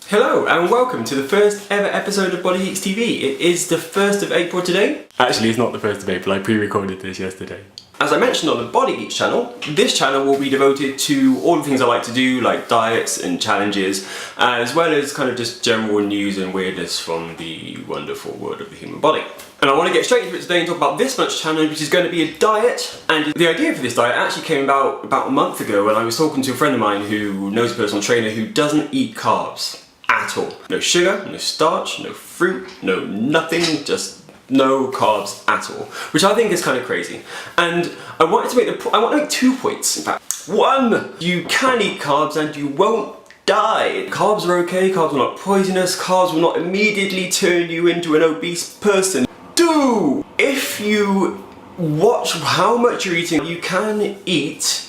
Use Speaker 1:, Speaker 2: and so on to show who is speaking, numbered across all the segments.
Speaker 1: Hello and welcome to the first ever episode of BodyGeeks TV. It is the 1st of April today. Actually, it's not the 1st of April, I pre-recorded this yesterday. As I mentioned on the BodyGeeks channel, this channel will be devoted to all the things I like to do, like diets and challenges, as well as kind of just general news and weirdness from the wonderful world of the human body. And I want to get straight into it today and talk about this month's challenge, which is going to be a diet. And the idea for this diet actually came about a month ago when I was talking to a friend of mine who knows a personal trainer who doesn't eat carbs at all. No sugar, no starch, no fruit, no nothing, just no carbs at all, which I think is kind of crazy. And I want to make 2 points, in fact. One, you can eat carbs and you won't die. Carbs are okay, carbs are not poisonous, carbs will not immediately turn you into an obese person. 2, if you watch how much you're eating, you can eat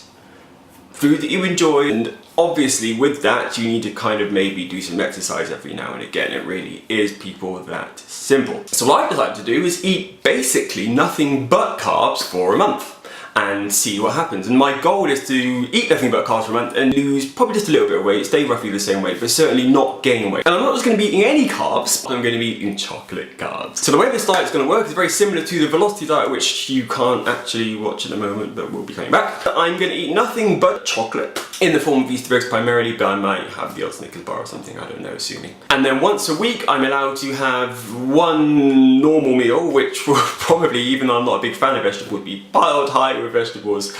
Speaker 1: food that you enjoy, and obviously with that you need to kind of maybe do some exercise every now and again. It really is, people, that simple. So what I decided to do is eat basically nothing but carbs for a month and see what happens. And my goal is to eat nothing but carbs for a month and lose probably just a little bit of weight, stay roughly the same weight, but certainly not gain weight. And I'm not just going to be eating any carbs, I'm going to be eating chocolate carbs. So the way this diet is going to work is very similar to the Velocity diet, which you can't actually watch at the moment, but we'll be coming back. I'm going to eat nothing but chocolate in the form of Easter eggs primarily, but I might have the odd Snickers bar or something, I don't know, assuming. And then once a week I'm allowed to have one normal meal, which will probably, even though I'm not a big fan of vegetables, be piled high with vegetables,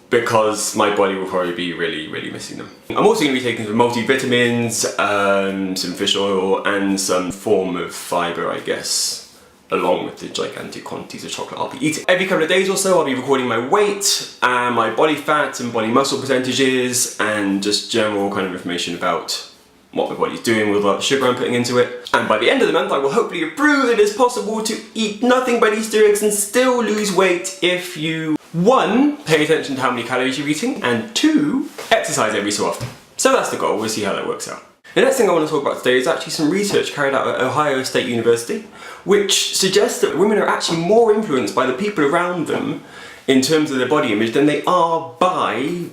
Speaker 1: because my body will probably be really missing them. I'm also going to be taking some multivitamins, some fish oil, and some form of fibre, I guess, along with the gigantic quantities of chocolate I'll be eating. Every couple of days or so I'll be recording my weight and my body fat and body muscle percentages and just general kind of information about what my body's doing with the sugar I'm putting into it. And by the end of the month I will hopefully prove that it's possible to eat nothing but Easter eggs and still lose weight if you 1. Pay attention to how many calories you're eating, and 2. Exercise every so often. So that's the goal, we'll see how that works out. The next thing I want to talk about today is actually some research carried out at Ohio State University, which suggests that women are actually more influenced by the people around them in terms of their body image than they are by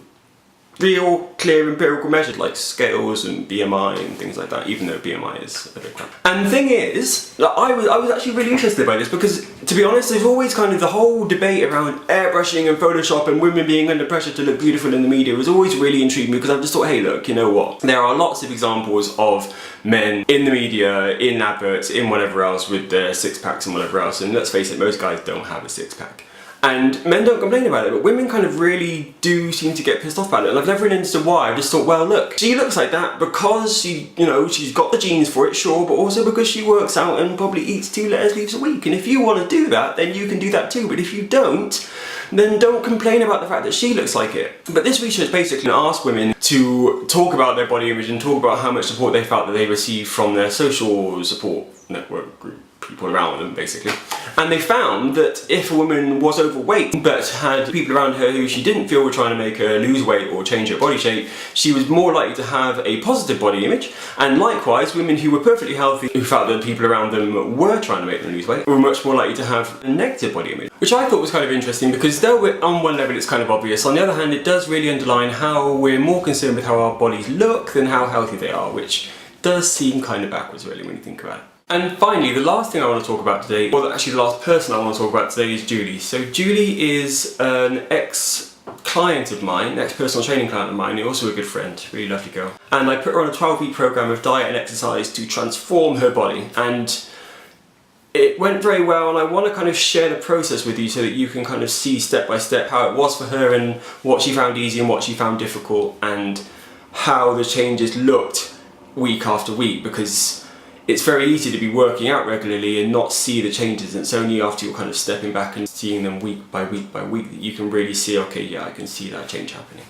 Speaker 1: real, clear empirical measures like scales and BMI and things like that, even though BMI is a bit crap. And the thing is, I was actually really interested by this because, to be honest, there's always kind of the whole debate around airbrushing and Photoshop and women being under pressure to look beautiful in the media was always really intriguing because I've just thought, hey look, you know what? There are lots of examples of men in the media, in adverts, in whatever else with their six-packs and whatever else, and let's face it, most guys don't have a six-pack. And men don't complain about it, but women kind of really do seem to get pissed off about it. And I've never really understood why. I just thought, well, look, she looks like that because she, she's got the genes for it, sure, but also because she works out and probably eats 2 lettuce leaves a week. And if you want to do that, then you can do that too. But if you don't, then don't complain about the fact that she looks like it. But this research basically asked women to talk about their body image and talk about how much support they felt that they received from their social support network group, people around them basically. And they found that if a woman was overweight but had people around her who she didn't feel were trying to make her lose weight or change her body shape, she was more likely to have a positive body image. And likewise, women who were perfectly healthy, who felt that people around them were trying to make them lose weight, were much more likely to have a negative body image. Which I thought was kind of interesting because though on one level it's kind of obvious, on the other hand it does really underline how we're more concerned with how our bodies look than how healthy they are, which does seem kind of backwards really when you think about it. And finally, the last thing I want to talk about today, or actually the last person I want to talk about today, is Julie. So Julie is an ex-client of mine, ex-personal training client of mine, also a good friend, really lovely girl. And I put her on a 12-week program of diet and exercise to transform her body. And it went very well, and I want to kind of share the process with you so that you can kind of see step by step how it was for her and what she found easy and what she found difficult and how the changes looked week after week, because it's very easy to be working out regularly and not see the changes, and it's only after you're kind of stepping back and seeing them week by week by week that you can really see, okay, yeah, I can see that change happening.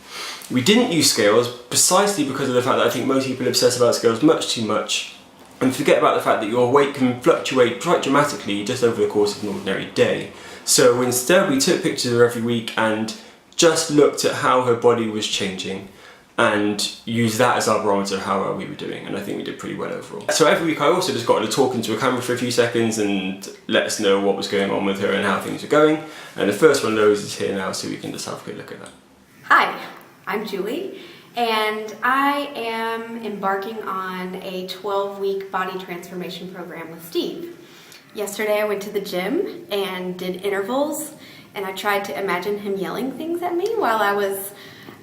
Speaker 1: We didn't use scales precisely because of the fact that I think most people obsess about scales much too much and forget about the fact that your weight can fluctuate quite dramatically just over the course of an ordinary day. So instead we took pictures of her every week and just looked at how her body was changing and use that as our barometer of how well we were doing, and I think we did pretty well overall. So every week I also just got her to talk into a camera for a few seconds and let us know what was going on with her and how things were going, and the first one of those is here now, so we can just have a quick look at that.
Speaker 2: Hi, I'm Julie, and I am embarking on a 12-week body transformation program with Steve. Yesterday I went to the gym and did intervals, and I tried to imagine him yelling things at me while I was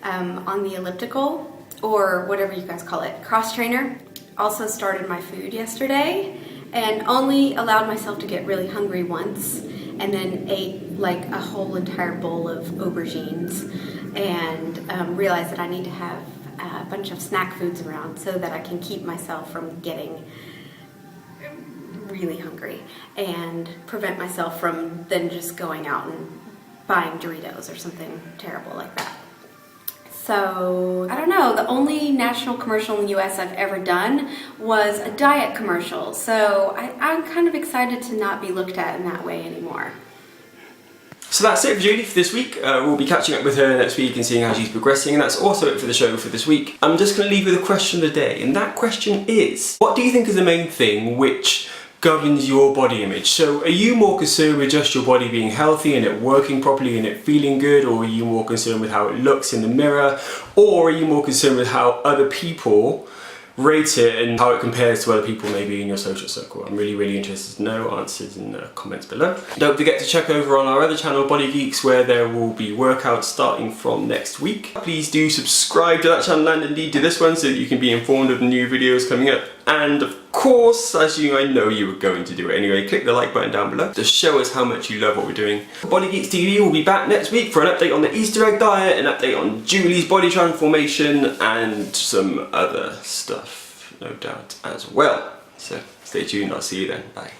Speaker 2: on the elliptical, or whatever you guys call it, cross trainer. Also started my food yesterday and only allowed myself to get really hungry once, and then ate like a whole entire bowl of aubergines, and realized that I need to have a bunch of snack foods around so that I can keep myself from getting really hungry and prevent myself from then just going out and buying Doritos or something terrible like that. So, I don't know, the only national commercial in the US I've ever done was a diet commercial, so I'm kind of excited to not be looked at in that way anymore.
Speaker 1: So that's it for Julie for this week. We'll be catching up with her next week and seeing how she's progressing, and that's also it for the show for this week. I'm just going to leave with a question of the day, and that question is, what do you think is the main thing which governs your body image? So are you more concerned with just your body being healthy and it working properly and it feeling good, or are you more concerned with how it looks in the mirror, or are you more concerned with how other people rate it and how it compares to other people maybe in your social circle? I'm really interested to know. Answers in the comments below. Don't forget to check over on our other channel, BodyGeeks, where there will be workouts starting from next week. Please do subscribe to that channel and indeed to this one so that you can be informed of the new videos coming up. And of course, I know you were going to do it anyway, click the like button down below to show us how much you love what we're doing. BodyGeeks TV will be back next week for an update on the Easter egg diet, an update on Julie's body transformation, and some other stuff, no doubt, as well. So stay tuned, I'll see you then, bye.